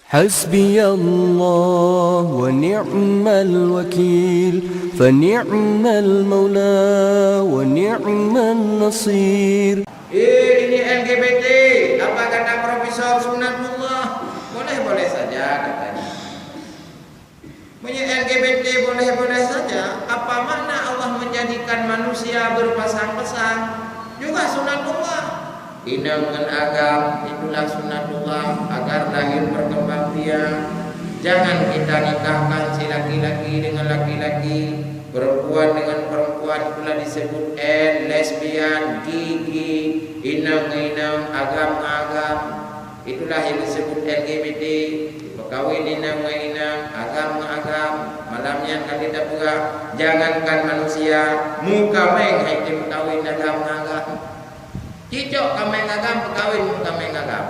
حسبي الله ونعم الوكيل فنعم المولى ونعم النصير. Ini LGBT, apa kata Profesor Sunatullah? Boleh-boleh saja katanya. Punya LGBT boleh-boleh saja. Apa makna Allah menjadikan manusia berpasang-pasang? Juga sunatullah. Inang dengan agam, itulah sunatullah agar lahir berkembang biak. Jangan kita nikahkan si laki-laki dengan laki-laki, perempuan dengan perempuan, itulah disebut lesbian, gigi, inang-inang, agam-agam. Itulah yang disebut LGBT. Berkawin inang-inang, agam-agam. Malamnya kali kita pula jangankan manusia, muka meng haitim kawin agam-agam. Cicok kameng agam berkawin muka meng agam.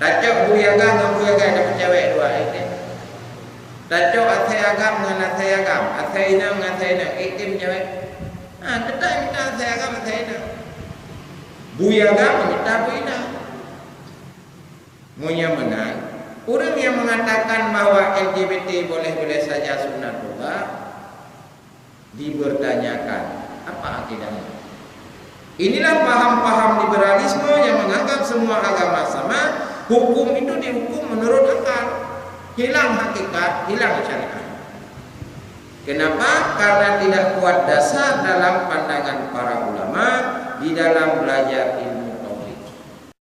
Tacok buyagam dengan buyagam dapat cewek dua itu. Tacok athai agam dengan athai agam, athai inang dengan athai inang, itim cewek. Kita minta athai agam athai inang. Buyagam minta buyinang. Munya menang. Orang yang mengatakan bahwa LGBT boleh-boleh saja sunatullah dibertanyakan apa akidahnya. Inilah paham-paham liberalisme yang menganggap semua agama sama, hukum itu dihukum menurut akal, hilang hakikat, hilang syariat. Kenapa? Karena tidak kuat dasar dalam pandangan para ulama di dalam belajar ilmu